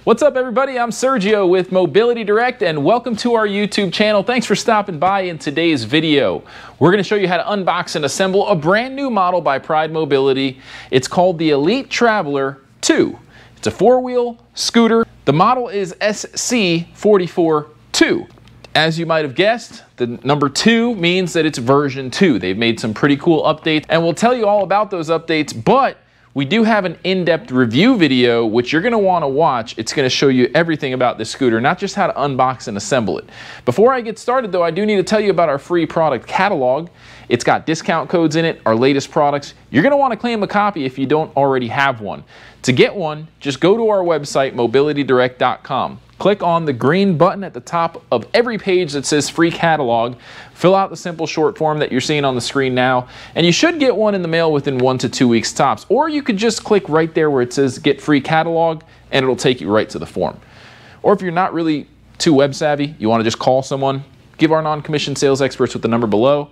What's up everybody, I'm Sergio with Mobility Direct and welcome to our YouTube channel. Thanks for stopping by in today's video. We're going to show you how to unbox and assemble a brand new model by Pride Mobility. It's called the Elite Traveler 2. It's a four-wheel scooter. The model is SC442. As you might have guessed, the number 2 means that it's version 2. They've made some pretty cool updates and we'll tell you all about those updates, but we do have an in-depth review video which you're going to want to watch. It's going to show you everything about this scooter, not just how to unbox and assemble it. Before I get started though, I do need to tell you about our free product catalog. It's got discount codes in it, our latest products. You're going to want to claim a copy if you don't already have one. To get one, just go to our website, mobilitydirect.com. Click on the green button at the top of every page that says free catalog. Fill out the simple short form that you're seeing on the screen now, and you should get one in the mail within 1 to 2 weeks tops. Or you could just click right there where it says get free catalog and it'll take you right to the form. Or if you're not really too web savvy, you want to just call someone, give our non-commissioned sales experts with the number below,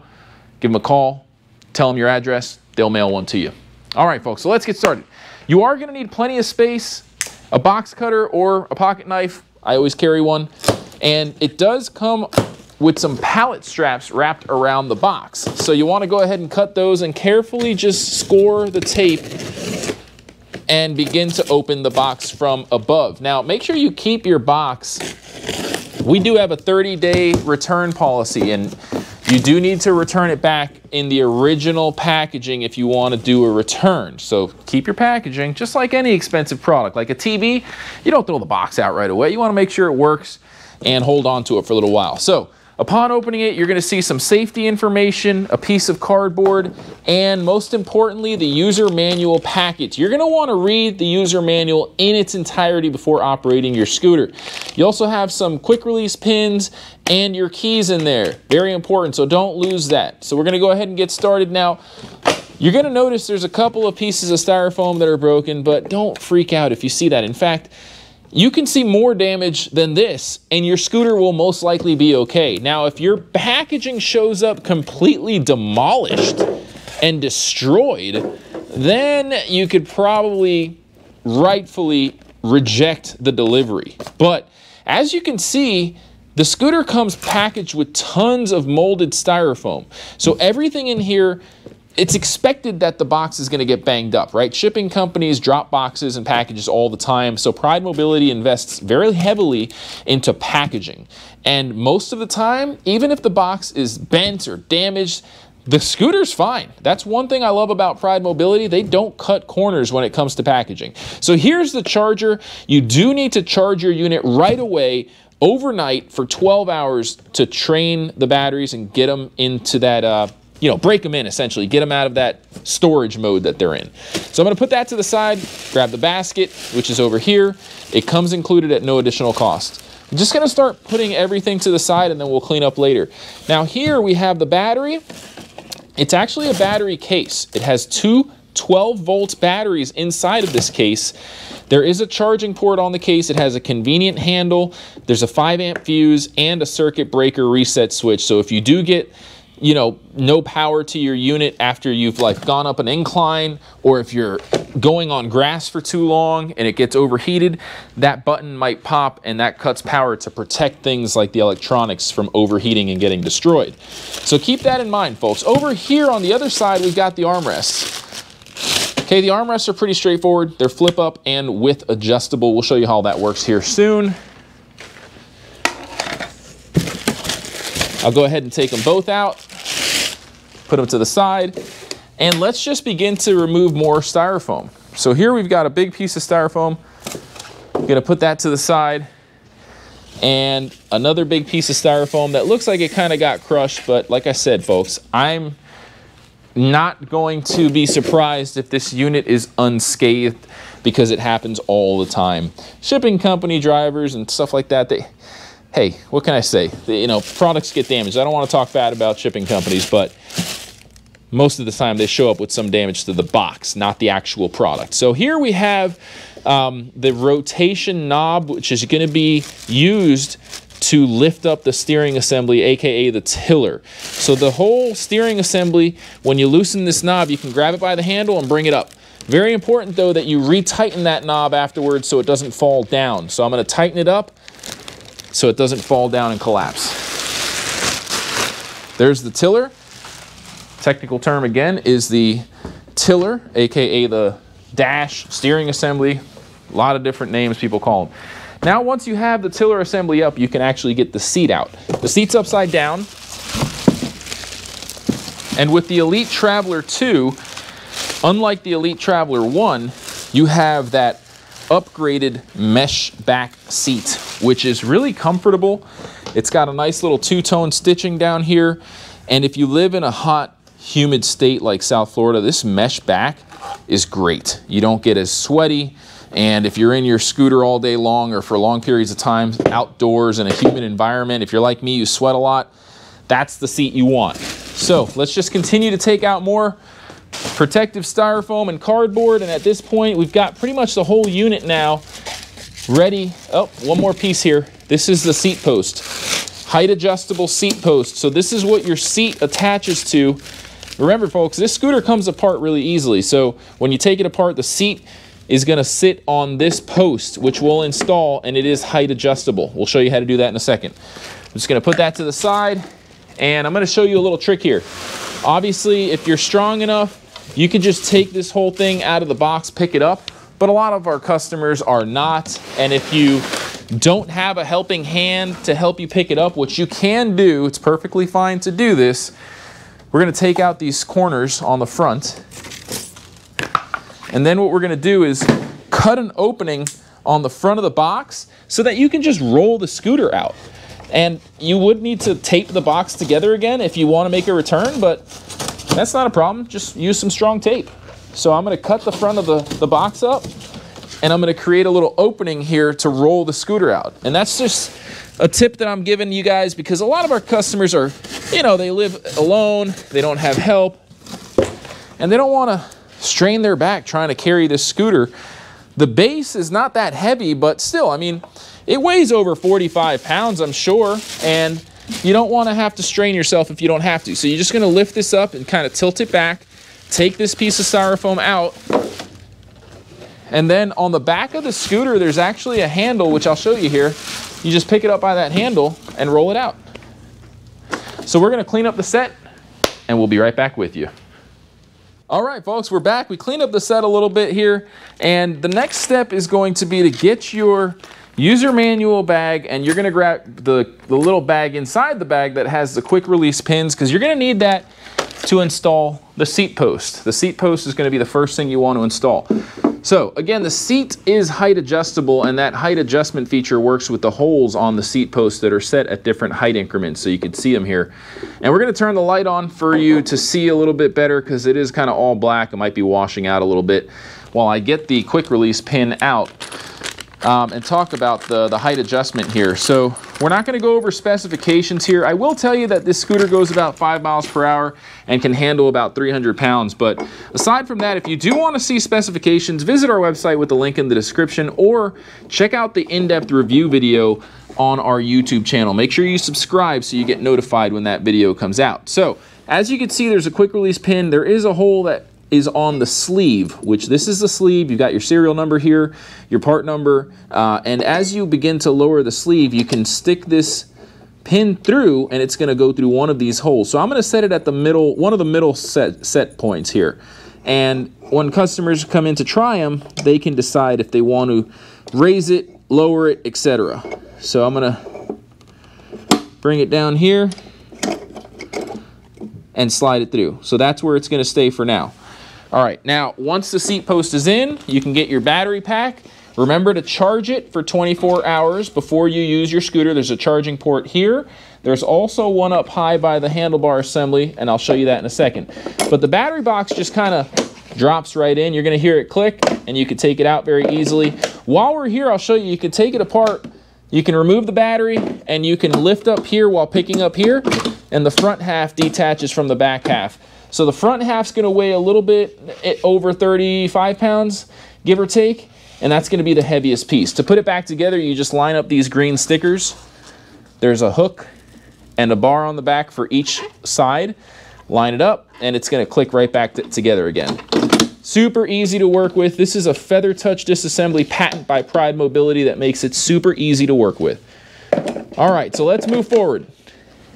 give them a call, tell them your address, they'll mail one to you. All right folks, so let's get started. You are going to need plenty of space, a box cutter or a pocket knife. I always carry one, and it does come with some pallet straps wrapped around the box. So you want to go ahead and cut those and carefully just score the tape and begin to open the box from above. Now make sure you keep your box. We do have a 30-day return policy, and you do need to return it back in the original packaging if you want to do a return. So keep your packaging, just like any expensive product. Like a TV, you don't throw the box out right away. You want to make sure it works and hold on to it for a little while. So upon opening it, you're going to see some safety information, a piece of cardboard, and most importantly, the user manual package. You're going to want to read the user manual in its entirety before operating your scooter. You also have some quick release pins and your keys in there. Very important, so don't lose that. So we're going to go ahead and get started now. You're going to notice there's a couple of pieces of styrofoam that are broken, but don't freak out if you see that. In fact, you can see more damage than this and your scooter will most likely be okay. Now, if your packaging shows up completely demolished and destroyed, then you could probably rightfully reject the delivery. But as you can see, the scooter comes packaged with tons of molded styrofoam. So everything in here, it's expected that the box is going to get banged up, right? Shipping companies drop boxes and packages all the time, so Pride Mobility invests very heavily into packaging. And most of the time, even if the box is bent or damaged, the scooter's fine. That's one thing I love about Pride Mobility. They don't cut corners when it comes to packaging. So here's the charger. You do need to charge your unit right away, overnight for 12 hours to train the batteries and get them into that, break them in essentially, get them out of that storage mode that they're in. So I'm going to put that to the side, grab the basket, which is over here. It comes included at no additional cost. I'm just going to start putting everything to the side and then we'll clean up later. Now here we have the battery. It's actually a battery case. It has two 12-volt batteries inside of this case. There is a charging port on the case. It has a convenient handle. There's a 5-amp fuse and a circuit breaker reset switch. So if you do get no power to your unit after you've gone up an incline, or if you're going on grass for too long and it gets overheated, that button might pop and that cuts power to protect things like the electronics from overheating and getting destroyed. So keep that in mind, folks. Over here on the other side, we've got the armrests. Okay, the armrests are pretty straightforward. They're flip up and width adjustable. We'll show you how that works here soon. I'll go ahead and take them both out, put them to the side, and let's just begin to remove more styrofoam. So here we've got a big piece of styrofoam. I'm going to put that to the side, and another big piece of styrofoam that looks like it kind of got crushed, but like I said, folks, I'm not going to be surprised if this unit is unscathed because it happens all the time. Shipping company drivers and stuff like that, hey, what can I say? Products get damaged. I don't want to talk bad about shipping companies, but most of the time they show up with some damage to the box, not the actual product. So here we have the rotation knob, which is going to be used to lift up the steering assembly, aka the tiller. So the whole steering assembly, when you loosen this knob, you can grab it by the handle and bring it up. Very important though that you retighten that knob afterwards so it doesn't fall down. So I'm going to tighten it up so it doesn't fall down and collapse. There's the tiller. Technical term again is the tiller, aka the dash steering assembly. A lot of different names people call them. Now once you have the tiller assembly up, you can actually get the seat out. The seat's upside down. And with the Elite Traveler 2, unlike the Elite Traveler 1, you have that upgraded mesh back seat, which is really comfortable. It's got a nice little two-tone stitching down here. And if you live in a hot, humid state like South Florida, this mesh back is great. You don't get as sweaty. And if you're in your scooter all day long or for long periods of time outdoors in a humid environment, if you're like me, you sweat a lot, that's the seat you want. So let's just continue to take out more protective styrofoam and cardboard. And at this point, we've got pretty much the whole unit now ready. Oh, one more piece here. This is the seat post, height adjustable seat post. So this is what your seat attaches to. Remember folks, this scooter comes apart really easily. So when you take it apart, the seat is going to sit on this post, which we'll install, and it is height adjustable. We'll show you how to do that in a second. I'm just going to put that to the side. And I'm going to show you a little trick here. Obviously, if you're strong enough, you can just take this whole thing out of the box, pick it up. But a lot of our customers are not. And if you don't have a helping hand to help you pick it up, which you can do, it's perfectly fine to do this. We're going to take out these corners on the front. And then what we're going to do is cut an opening on the front of the box so that you can just roll the scooter out. And you would need to tape the box together again if you want to make a return, but that's not a problem. Just use some strong tape. So I'm going to cut the front of the box up, and I'm going to create a little opening here to roll the scooter out. And that's just a tip that I'm giving you guys because a lot of our customers are, you know, they live alone, they don't have help, and they don't want to strain their back trying to carry this scooter. The base is not that heavy, but still, I mean, it weighs over 45 pounds, I'm sure, and you don't want to have to strain yourself if you don't have to. So you're just going to lift this up and kind of tilt it back, take this piece of styrofoam out, and then on the back of the scooter, there's actually a handle, which I'll show you here. You just pick it up by that handle and roll it out. So we're going to clean up the set, and we'll be right back with you. All right, folks, we're back. We cleaned up the set a little bit here, and the next step is going to be to get your user manual bag, and you're going to grab the little bag inside the bag that has the quick release pins, because you're going to need that to install the seat post. The seat post is going to be the first thing you want to install. So again, the seat is height adjustable, and that height adjustment feature works with the holes on the seat post that are set at different height increments, so you can see them here. And we're going to turn the light on for you to see a little bit better because it is kind of all black. It might be washing out a little bit while I get the quick release pin out. And talk about the height adjustment here. So we're not going to go over specifications here. I will tell you that this scooter goes about 5 miles per hour and can handle about 300 pounds. But aside from that, if you do want to see specifications, visit our website with the link in the description, or check out the in-depth review video on our YouTube channel. Make sure you subscribe so you get notified when that video comes out. So as you can see, there's a quick release pin. There is a hole that is on the sleeve, which this is the sleeve. You've got your serial number here, your part number, and as you begin to lower the sleeve, you can stick this pin through, and it's going to go through one of these holes. So I'm going to set it at the middle, one of the middle set points here. And when customers come in to try them, they can decide if they want to raise it, lower it, etc. So I'm going to bring it down here and slide it through. So that's where it's going to stay for now. All right, now once the seat post is in, you can get your battery pack. Remember to charge it for 24 hours before you use your scooter. There's a charging port here. There's also one up high by the handlebar assembly, and I'll show you that in a second. But the battery box just kind of drops right in. You're going to hear it click, and you can take it out very easily. While we're here, I'll show you, you can take it apart. You can remove the battery, and you can lift up here while picking up here, and the front half detaches from the back half. So the front half's going to weigh a little bit over 35 pounds, give or take, and that's going to be the heaviest piece. To put it back together, you just line up these green stickers. There's a hook and a bar on the back for each side. Line it up, and it's going to click right back together again. Super easy to work with. This is a Feather Touch disassembly patent by Pride Mobility that makes it super easy to work with. All right, so let's move forward.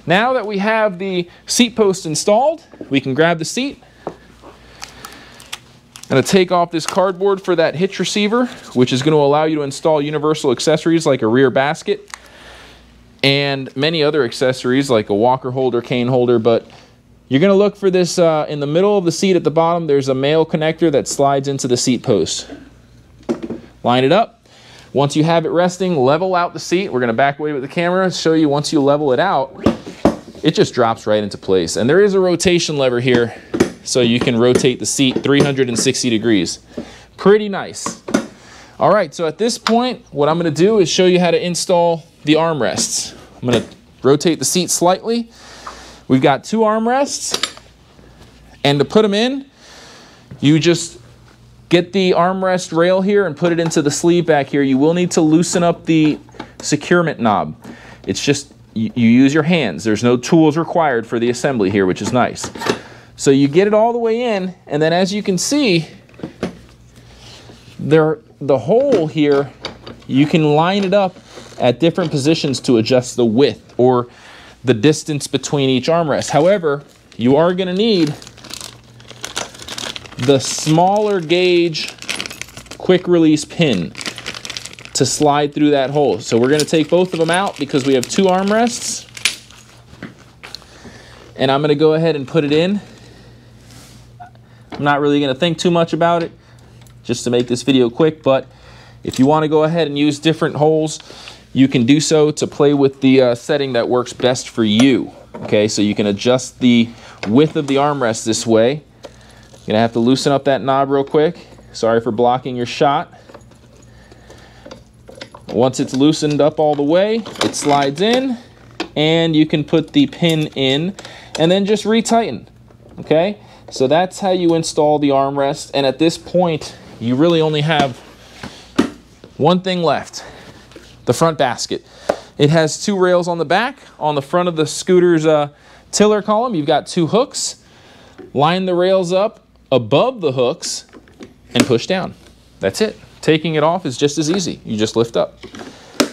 Now that we have the seat post installed, we can grab the seat. I'm going to take off this cardboard for that hitch receiver, which is going to allow you to install universal accessories like a rear basket and many other accessories like a walker holder, cane holder. But you're going to look for this in the middle of the seat at the bottom. There's a male connector that slides into the seat post. Line it up. Once you have it resting, level out the seat. We're going to back away with the camera, show you once you level it out, it just drops right into place. And there is a rotation lever here, so you can rotate the seat 360 degrees. Pretty nice. All right, so at this point, what I'm going to do is show you how to install the armrests. I'm going to rotate the seat slightly. We've got 2 armrests, and to put them in, you just get the armrest rail here and put it into the sleeve back here. You will need to loosen up the securement knob. It's just, you use your hands. There's no tools required for the assembly here, which is nice. So you get it all the way in, and then as you can see, the hole here, you can line it up at different positions to adjust the width or the distance between each armrest. However, you are going to need the smaller gauge quick release pin to slide through that hole. So we're going to take both of them out because we have 2 armrests. And I'm going to go ahead and put it in. I'm not really going to think too much about it just to make this video quick, but if you want to go ahead and use different holes, you can do so to play with the setting that works best for you. Okay, so you can adjust the width of the armrest this way. You're gonna have to loosen up that knob real quick. Sorry for blocking your shot. Once it's loosened up all the way, it slides in and you can put the pin in and then just retighten. Okay, so that's how you install the armrest. And at this point, you really only have one thing left, the front basket. It has 2 rails on the back. On the front of the scooter's tiller column, you've got 2 hooks. Line the rails up above the hooks and push down. That's it. Taking it off is just as easy. You just lift up.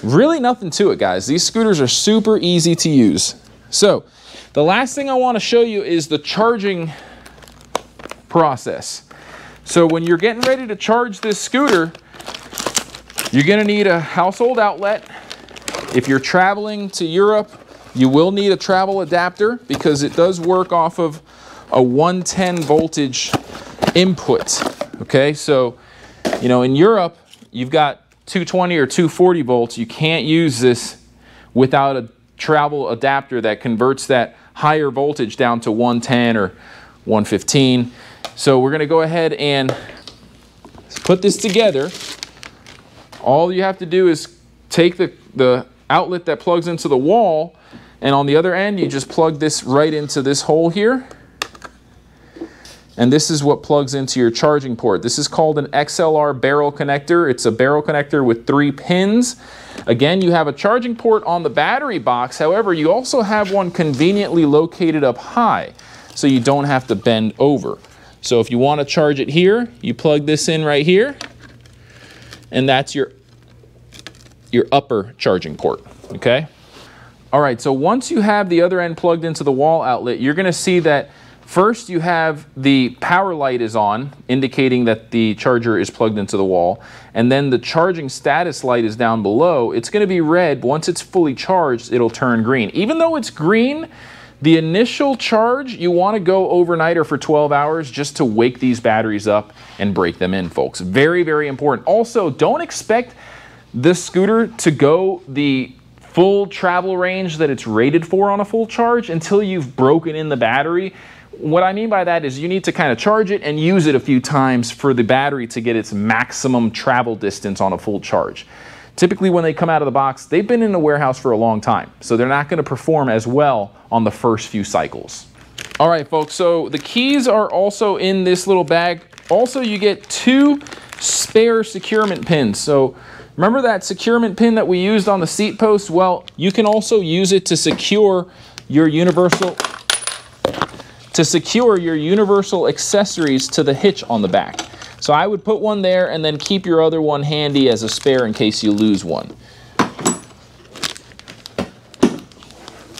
Really nothing to it, guys. These scooters are super easy to use. So the last thing I want to show you is the charging process. So when you're getting ready to charge this scooter, you're going to need a household outlet. If you're traveling to Europe, you will need a travel adapter because it does work off of a 110 voltage input. Okay, so you know, in Europe you've got 220 or 240 volts. You can't use this without a travel adapter that converts that higher voltage down to 110 or 115. So we're going to go ahead and put this together. All you have to do is take the outlet that plugs into the wall, and on the other end you just plug this right into this hole here. And this is what plugs into your charging port. This is called an XLR barrel connector. It's a barrel connector with 3 pins. Again, you have a charging port on the battery box. However, you also have one conveniently located up high, so you don't have to bend over. So if you want to charge it here, you plug this in right here, and that's your upper charging port, okay? All right, so once you have the other end plugged into the wall outlet, you're gonna see that first you have the power light is on, indicating that the charger is plugged into the wall, and then the charging status light is down below. It's gonna be red. Once it's fully charged, it'll turn green. Even though it's green, the initial charge, you wanna go overnight or for 12 hours just to wake these batteries up and break them in, folks. Very, very important. Also, don't expect this scooter to go the full travel range that it's rated for on a full charge until you've broken in the battery. What I mean by that is you need to kind of charge it and use it a few times for the battery to get its maximum travel distance on a full charge. Typically when they come out of the box, they've been in the warehouse for a long time, so they're not going to perform as well on the first few cycles. All right, folks, so the keys are also in this little bag. Also, you get 2 spare securement pins. So remember that securement pin that we used on the seat post? Well, you can also use it to secure your universal accessories to the hitch on the back. So I would put one there and then keep your other one handy as a spare in case you lose one.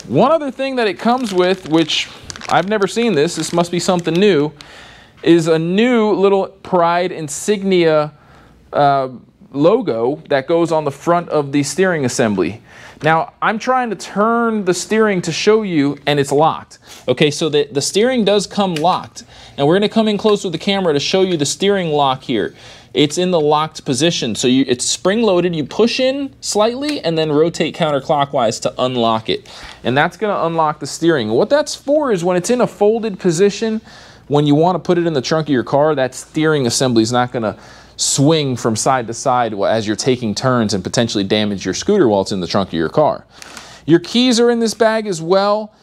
One other thing that it comes with, which I've never seen this must be something new, is a new little Pride insignia logo that goes on the front of the steering assembly. Now, I'm trying to turn the steering to show you, and it's locked. Okay, so the steering does come locked. And we're gonna come in close with the camera to show you the steering lock here. It's in the locked position. So it's spring-loaded. You push in slightly and then rotate counterclockwise to unlock it. And that's gonna unlock the steering. What that's for is when it's in a folded position, when you wanna put it in the trunk of your car, that steering assembly is not gonna swing from side to side as you're taking turns and potentially damage your scooter while it's in the trunk of your car. Your keys are in this bag as well.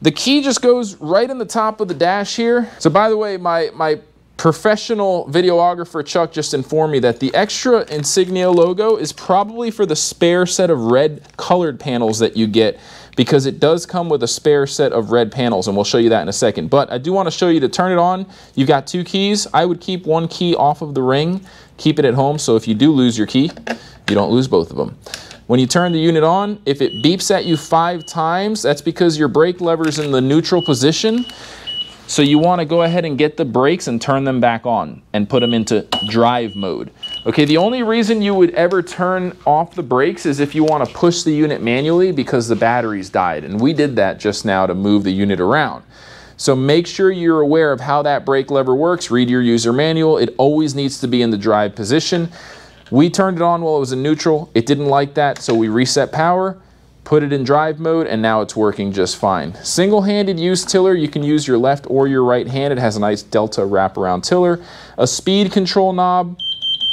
The key just goes right in the top of the dash here. So by the way, my professional videographer Chuck just informed me that the extra insignia logo is probably for the spare set of red colored panels that you get, because it does come with a spare set of red panels, and we'll show you that in a second. But I do want to show you to turn it on. You've got 2 keys. I would keep one key off of the ring, keep it at home, so if you do lose your key, you don't lose both of them. When you turn the unit on, if it beeps at you 5 times, that's because your brake lever's in the neutral position. So you want to go ahead and get the brakes and turn them back on and put them into drive mode. Okay, the only reason you would ever turn off the brakes is if you want to push the unit manually because the battery's died. And we did that just now to move the unit around. So make sure you're aware of how that brake lever works. Read your user manual. It always needs to be in the drive position. We turned it on while it was in neutral. It didn't like that, so we reset power, put it in drive mode, and now it's working just fine. Single-handed use tiller, you can use your left or your right hand. It has a nice delta wraparound tiller, a speed control knob,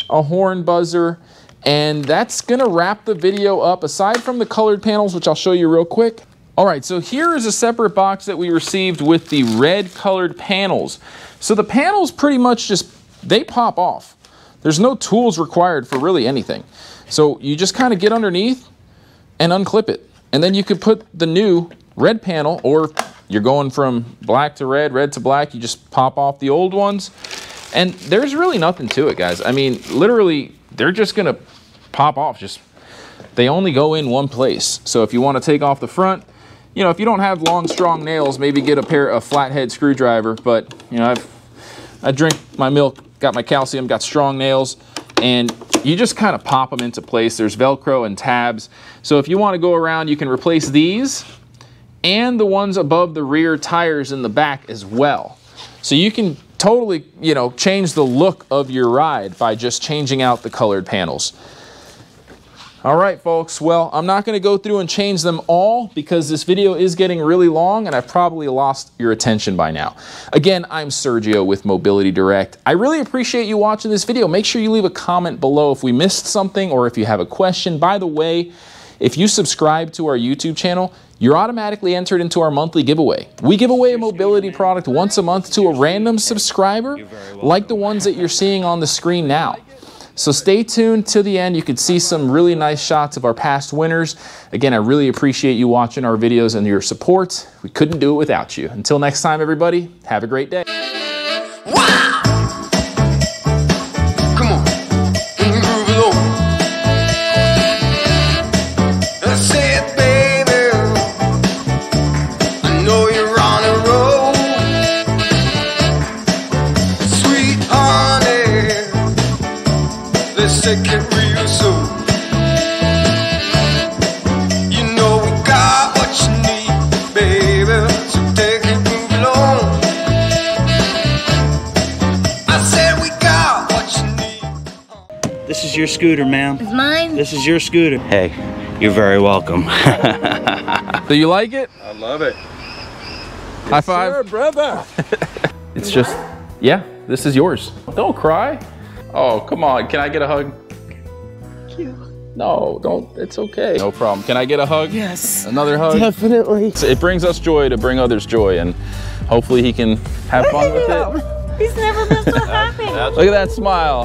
a horn buzzer, and that's gonna wrap the video up, aside from the colored panels, which I'll show you real quick. All right, so here is a separate box that we received with the red colored panels. So the panels pretty much just, they pop off. There's no tools required for really anything. So you just kind of get underneath and unclip it. And then you could put the new red panel, or you're going from black to red, red to black, you just pop off the old ones. And there's really nothing to it, guys. I mean, literally, they're just gonna pop off. They only go in one place. So if you wanna take off the front, you know, if you don't have long, strong nails, maybe get a pair of flathead screwdriver. But, you know, I drink my milk, got my calcium, got strong nails, and you just kind of pop them into place. There's Velcro and tabs. So if you want to go around, you can replace these and the ones above the rear tires in the back as well. So you can totally, you know, change the look of your ride by just changing out the colored panels. All right, folks, well, I'm not going to go through and change them all because this video is getting really long and I've probably lost your attention by now. Again, I'm Sergio with Mobility Direct. I really appreciate you watching this video. Make sure you leave a comment below if we missed something or if you have a question. By the way, if you subscribe to our YouTube channel, you're automatically entered into our monthly giveaway. We give away a mobility product once a month to a random subscriber, like the ones that you're seeing on the screen now. So stay tuned to the end. You can see some really nice shots of our past winners. Again, I really appreciate you watching our videos and your support. We couldn't do it without you. Until next time, everybody, have a great day. Wow! Come on, groove it on. I said, baby, I know you're on a roll. Sweet honey, let's take it real slow. You know we got what you need, baby, so take it, move along. I said we got what you need. This is your scooter, ma'am. It's mine. This is your scooter. Hey, you're very welcome. Do you like it? I love it. High five. Sure, brother. It's just, yeah, this is yours. Don't cry. Oh, come on. Can I get a hug? No, don't. It's okay. No problem. Can I get a hug? Yes. Another hug? Definitely. It brings us joy to bring others joy, and hopefully he can have fun with it. He's never been so happy. Look at that smile.